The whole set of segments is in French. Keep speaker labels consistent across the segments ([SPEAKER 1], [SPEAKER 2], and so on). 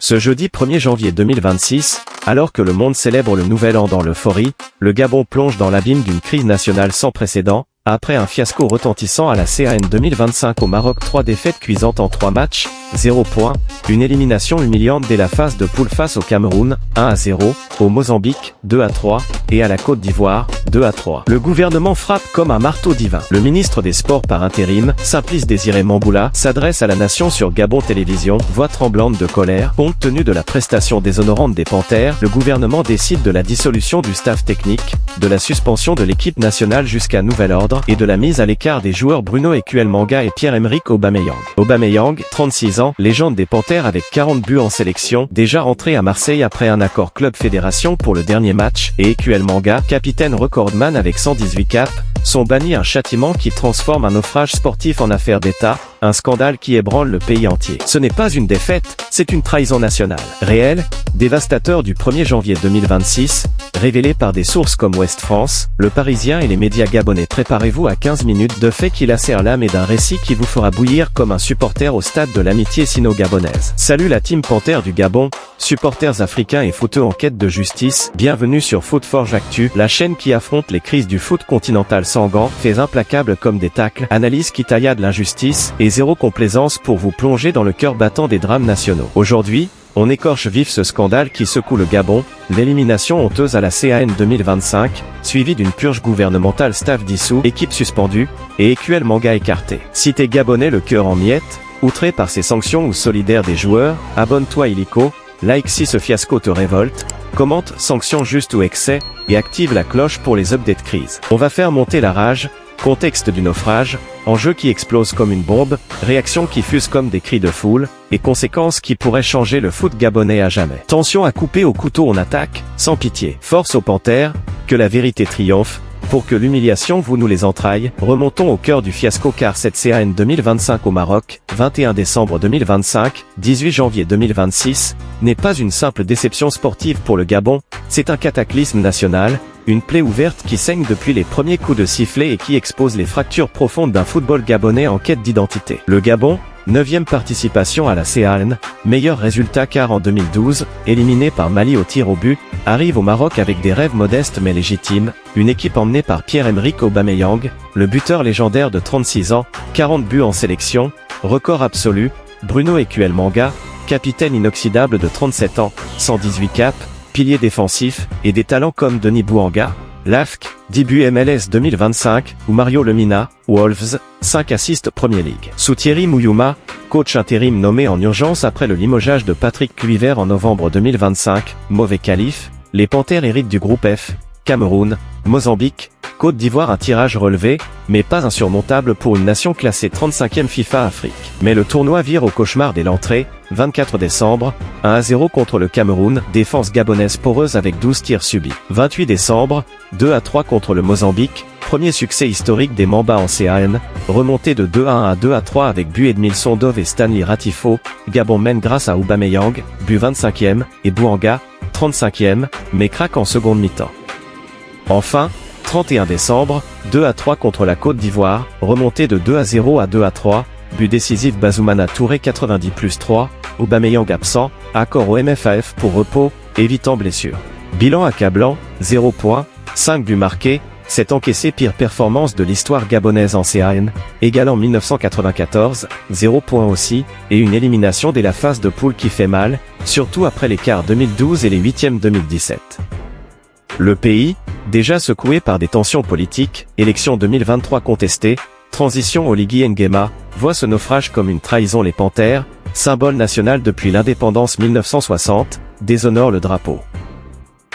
[SPEAKER 1] Ce jeudi 1er janvier 2026, alors que le monde célèbre le nouvel an dans l'euphorie, le Gabon plonge dans l'abîme d'une crise nationale sans précédent, après un fiasco retentissant à la CAN 2025 au Maroc. 3 défaites cuisantes en 3 matchs, 0 points, une élimination humiliante dès la phase de poule face au Cameroun, 1-0, au Mozambique, 2-3, et à la Côte d'Ivoire, 2-3. Le gouvernement frappe comme un marteau divin. Le ministre des Sports par intérim, Simplice Désiré Mamboula, s'adresse à la nation sur Gabon Télévision, voix tremblante de colère. Compte tenu de la prestation déshonorante des Panthères, le gouvernement décide de la dissolution du staff technique, de la suspension de l'équipe nationale jusqu'à nouvel ordre, et de la mise à l'écart des joueurs Bruno Ekuel-Manga et Pierre-Emerick Aubameyang. Aubameyang, 36 ans, légende des Panthères avec 40 buts en sélection, déjà rentré à Marseille après un accord club-fédération pour le dernier match, et Ekuel-Manga, capitaine recordman avec 118 caps, sont bannis, un châtiment qui transforme un naufrage sportif en affaire d'État, un scandale qui ébranle le pays entier. Ce n'est pas une défaite, c'est une trahison nationale. Réel, dévastateur du 1er janvier 2026, révélé par des sources comme Ouest France, Le Parisien et les médias gabonais. Préparez-vous à 15 minutes de faits qui lacèrent l'âme et d'un récit qui vous fera bouillir comme un supporter au stade de l'amitié sino-gabonaise. Salut la team Panthère du Gabon, supporters africains et footeux en quête de justice, bienvenue sur Footforge Actu, la chaîne qui affronte les crises du foot continental sans gants, faits implacables comme des tacles, analyse qui tailla de l'injustice, et zéro complaisance pour vous plonger dans le cœur battant des drames nationaux. Aujourd'hui, on écorche vif ce scandale qui secoue le Gabon, l'élimination honteuse à la CAN 2025, suivie d'une purge gouvernementale, staff dissous, équipe suspendue, et Ekuel-Manga écarté. Si t'es gabonais le cœur en miettes, outré par ces sanctions ou solidaire des joueurs, abonne-toi illico, like si ce fiasco te révolte, commente sanctions justes ou excès, et active la cloche pour les updates crises. On va faire monter la rage, contexte du naufrage, enjeu qui explose comme une bombe, réaction qui fuse comme des cris de foule, et conséquences qui pourraient changer le foot gabonais à jamais. Tension à couper au couteau, on attaque, sans pitié. Force aux Panthères, que la vérité triomphe, pour que l'humiliation vous nous les entrailles. Remontons au cœur du fiasco car cette CAN 2025 au Maroc, 21 décembre 2025, 18 janvier 2026, n'est pas une simple déception sportive pour le Gabon, c'est un cataclysme national, une plaie ouverte qui saigne depuis les premiers coups de sifflet et qui expose les fractures profondes d'un football gabonais en quête d'identité. Le Gabon, 9e participation à la CAN, meilleur résultat car en 2012, éliminé par Mali au tir au but, arrive au Maroc avec des rêves modestes mais légitimes, une équipe emmenée par Pierre-Emerick Aubameyang, le buteur légendaire de 36 ans, 40 buts en sélection, record absolu, Bruno Ekuel-Manga, capitaine inoxydable de 37 ans, 118 caps, pilier défensif, et des talents comme Denis Bouanga, Lafk, 10 buts MLS 2025, ou Mario Lemina, Wolves, 5 assists Premier League. Sous Thierry Mouyouma, coach intérim nommé en urgence après le limogeage de Patrick Kluivert en novembre 2025, mauvais qualif, les Panthères héritent du groupe F, Cameroun, Mozambique, Côte d'Ivoire, un tirage relevé, mais pas insurmontable pour une nation classée 35e FIFA Afrique. Mais le tournoi vire au cauchemar dès l'entrée, 24 décembre, 1-0 contre le Cameroun, défense gabonaise poreuse avec 12 tirs subis. 28 décembre, 2-3 contre le Mozambique, premier succès historique des Mamba en CAN, remontée de 2-1 à 2-3 avec but Edmilson Dove et Stanley Ratifo, Gabon mène grâce à Aubameyang, but 25e, et Bouanga, 35e, mais craque en seconde mi-temps. Enfin, 31 décembre, 2-3 contre la Côte d'Ivoire, remontée de 2-0 à 2-3, but décisif Bazoumana Touré 90+3, Aubameyang absent, accord au MFAF pour repos, évitant blessure. Bilan accablant, 0 points, 5 buts marqués, c'est encaissé, pire performance de l'histoire gabonaise en CAN, égalant 1994, 0 points aussi, et une élimination dès la phase de poule qui fait mal, surtout après les quarts 2012 et les huitièmes 2017. Le pays, déjà secoué par des tensions politiques, élections 2023 contestées, transition au Oligui Nguema, voit ce naufrage comme une trahison. Les Panthères, symbole national depuis l'indépendance 1960, déshonorent le drapeau.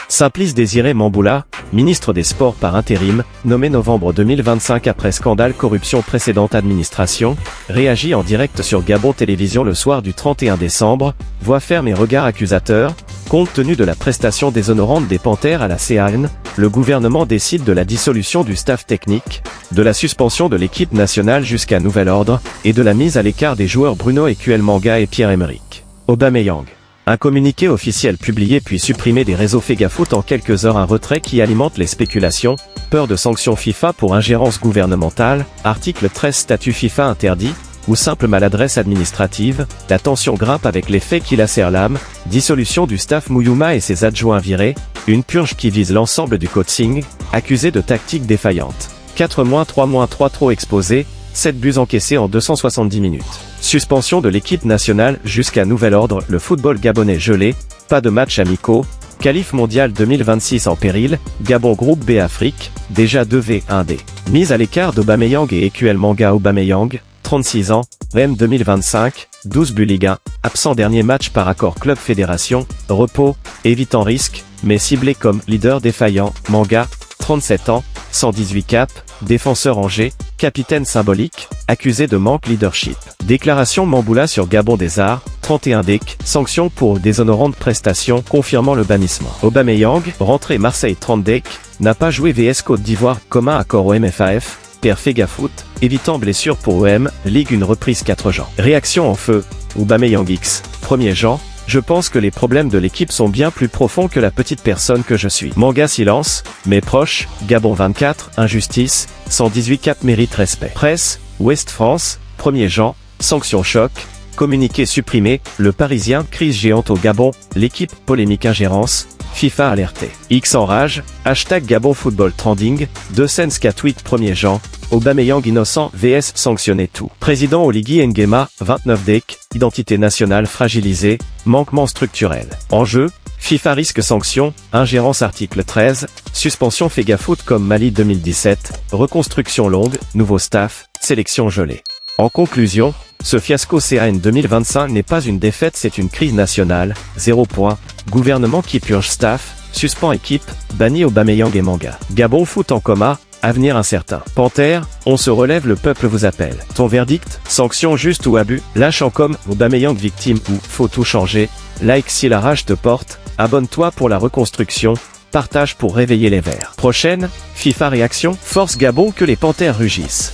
[SPEAKER 1] Simplice Désiré Mamboula, ministre des Sports par intérim, nommé novembre 2025 après scandale corruption précédente administration, réagit en direct sur Gabon Télévision le soir du 31 décembre, voix ferme et regard accusateur. Compte tenu de la prestation déshonorante des Panthères à la CAN, le gouvernement décide de la dissolution du staff technique, de la suspension de l'équipe nationale jusqu'à nouvel ordre, et de la mise à l'écart des joueurs Bruno Ekuel-Manga et Pierre-Emerick Aubameyang. Un communiqué officiel publié puis supprimé des réseaux Fegafoot en quelques heures, un retrait qui alimente les spéculations, peur de sanctions FIFA pour ingérence gouvernementale, article 13 statut FIFA interdit, ou simple maladresse administrative, la tension grimpe avec les faits qui lacèrent l'âme, dissolution du staff Mouyouma et ses adjoints virés, une purge qui vise l'ensemble du coaching, accusé de tactique défaillante. 4-3-3 trop exposé, 7 buts encaissés en 270 minutes. Suspension de l'équipe nationale jusqu'à nouvel ordre, le football gabonais gelé, pas de matchs amicaux, qualif mondial 2026 en péril, Gabon groupe B Afrique, déjà 2v1d. Mise à l'écart d'Aubameyang et Ekuel Manga. Aubameyang, 36 ans, VM 2025, 12 buts Ligue 1, absent dernier match par accord club fédération, repos, évitant risque, mais ciblé comme leader défaillant. Manga, 37 ans, 118 caps, défenseur Angers, capitaine symbolique, accusé de manque leadership. Déclaration Mamboula sur Gabon des Arts, 31 DEC, sanction pour déshonorante prestation confirmant le bannissement. Aubameyang, rentrée Marseille 30 DEC, n'a pas joué vs Côte d'Ivoire, commun accord OM-FAF, perd Fegafoot, évitant blessure pour OM, Ligue une reprise 4 Jean. Réaction en feu, Aubameyang X, 1er Jean, je pense que les problèmes de l'équipe sont bien plus profonds que la petite personne que je suis. Manga silence, mes proches, Gabon 24, injustice, 118 cap mérite respect. Presse, Ouest France, 1er Jean, sanction choc, communiqué supprimé, le Parisien, crise géante au Gabon, l'équipe, polémique ingérence, FIFA alerté. X enrage, hashtag Gabon Football Trending, 2 Senska tweet 1er Jean, Aubameyang innocent vs sanctionné tout. Président Oligui Nguema, 29 DEC, identité nationale fragilisée, manquement structurel. Enjeu, FIFA risque sanction, ingérence article 13, suspension Fegafoot comme Mali 2017, reconstruction longue, nouveau staff, sélection gelée. En conclusion, ce fiasco CAN 2025 n'est pas une défaite, c'est une crise nationale, 0 point, gouvernement qui purge staff, suspend équipe, bannit Aubameyang et Manga. Gabon foot en coma, avenir incertain. Panthère, on se relève, le peuple vous appelle. Ton verdict, sanction juste ou abus, lâche en com, Aubameyang victime ou faut tout changer, like si la rage te porte, abonne-toi pour la reconstruction, partage pour réveiller les Verts. Prochaine, FIFA réaction, force Gabon que les Panthères rugissent.